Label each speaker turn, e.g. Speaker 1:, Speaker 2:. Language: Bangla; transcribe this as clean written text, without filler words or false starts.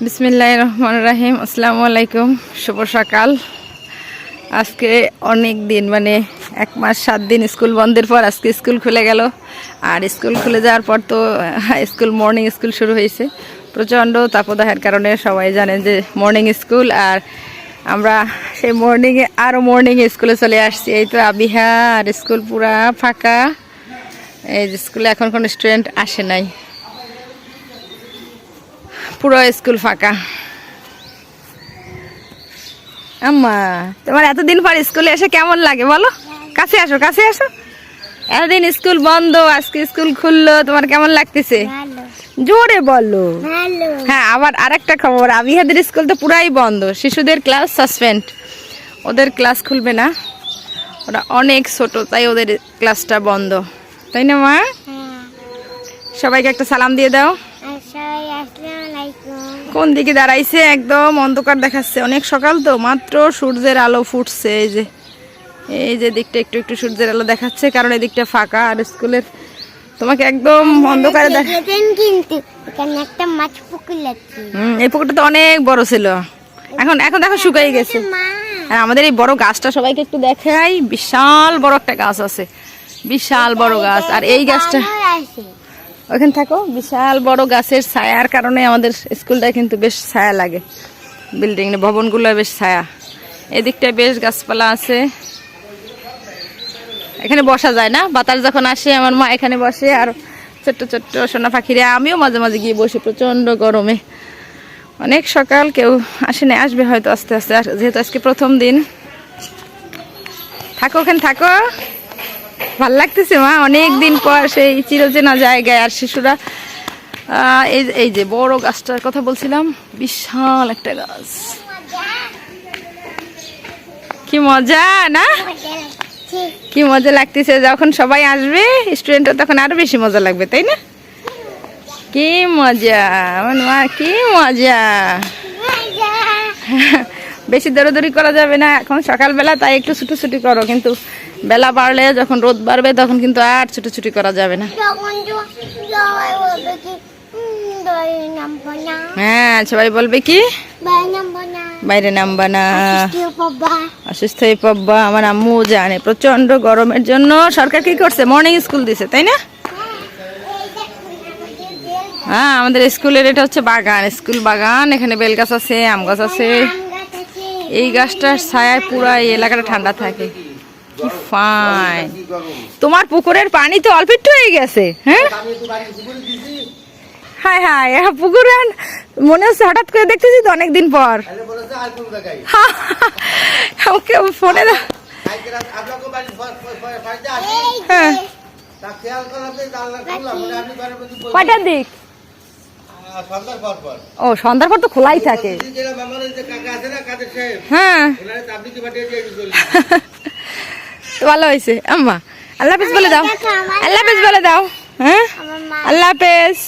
Speaker 1: বিসমিল্লাহির রহমানির রহিম। আসসালামু আলাইকুম, শুভ সকাল। আজকে অনেক দিন মানে 1 মাস 7 দিন স্কুল বন্ধের পর আজকে স্কুল খুলে গেল। আর স্কুল খুলে যাওয়ার পর তো স্কুল মর্নিং স্কুল শুরু হয়েছে। প্রচণ্ড তাপদাহের কারণে সবাই জানেন যে মর্নিং স্কুল, আর আমরা সেই মর্নিংয়ে স্কুলে চলে আসছি। এই তো আবিহা, আর স্কুল পুরা ফাঁকা। এই যে স্কুলে এখন কোনো স্টুডেন্ট আসে নাই, পুরো স্কুল ফাঁকা। আম্মা, তোমার এতদিন পর স্কুলে এসে কেমন লাগে বলো? কাছে আসো, কাছে আসো। এতদিন স্কুল বন্ধ, আজকে স্কুল খুললো, তোমার কেমন লাগতেছে? জোরে বলো। হ্যাঁ, আবার আরেকটা খবর, আবিহাদের স্কুল তো পুরাই বন্ধ। শিশুদের ক্লাস সাসপেন্ড, ওদের ক্লাস খুলবে না, ওরা অনেক ছোট, তাই ওদের ক্লাসটা বন্ধ, তাই না মা? সবাইকে একটা সালাম দিয়ে দাও। কোন দিকে দাঁড়াইছে? একদম অন্ধকার দেখাচ্ছে, অনেক সকাল তো, মাত্র সূর্যের আলো ফুটছে। এই যে দিকটা একটু একটু সূর্যের আলো দেখাচ্ছে, কারণ এই দিকটা ফাঁকা। আর স্কুলের তোমাকে একদম অন্ধকারে এই পুকুরটা তো অনেক বড় ছিল, এখন দেখো শুকাই গেছে। আর আমাদের এই বড় গাছটা সবাইকে একটু দেখাই, বিশাল বড় একটা গাছ আছে, বিশাল বড় গাছ। আর এই গাছটা ওইখানে থাকো, বিশাল বড় গাছের ছায়ার কারণে আমাদের স্কুলটা কিন্তু বেশ ছায়া লাগে, বিল্ডিং ভবনগুলো বেশ ছায়া। এদিকটায় বেশ গাছপালা আছে, এখানে বসা যায় না, বাতাস যখন আসে আমার মা এখানে বসে, আর ছোট্ট ছোট্ট সোনা পাখিরা, আমিও মাঝে মাঝে গিয়ে বসি প্রচন্ড গরমে। অনেক সকাল, কেউ আসে না, আসবে হয়তো আস্তে আস্তে, যেহেতু আজকে প্রথম দিন। থাকো, ওখানে থাকো, ভাল লাগতেছে মা, অনেক দিন পর সেই চিরচেনা জায়গায়। আর শিশুরা এই যে বড় গাছটার কথা বলছিলাম, বিশাল একটা গাছ, কি মজা না? কি মজা লাগতেছে, যখন সবাই আসবে স্টুডেন্টরা তখন আরো বেশি মজা লাগবে, তাই না? কি মজা মা, কি মজা। বেশি দৌড়াদৌড়ি করা যাবে না এখন সকালবেলা, তাই একটু ছুটোছুটি করো, কিন্তু বেলা বাড়লে যখন রোদ বাড়বে তখন কিন্তু আর ছুটোছুটি করা যাবে না। হ্যাঁ, সবাই বলবে কি বাইরে নামবা না, অসুস্থ হয়ে পড়বা। আমার আম্মু জানে প্রচন্ড গরমের জন্য সরকার কি করছে, মর্নিং স্কুল দিছে, তাই না? হ্যাঁ, আমাদের স্কুলের এটা হচ্ছে বাগান, স্কুল বাগান। এখানে বেল গাছ আছে, আম গাছ আছে। এই গাছটার ছায়ায় পুরো এই এলাকাটা ঠান্ডা থাকে। কি ফাইন। তোমার পুকুরের পানি তো অল্প একটু হয়ে গেছে। হ্যাঁ, হায় হায়, পুকুরে মনে হচ্ছে হঠাৎ করে দেখতেছি তো অনেকদিন পর। ফোনে হ্যাঁ, কয়টার দিক? ও, সন্ধ্যার পর তো খোলাই থাকে। হ্যাঁ, ভালো হয়েছে আম্মা। আল্লাহ হাফেজ বলে দাও, আল্লাহ হাফেজ বলে দাও। হ্যাঁ, আল্লাহ হাফেজ।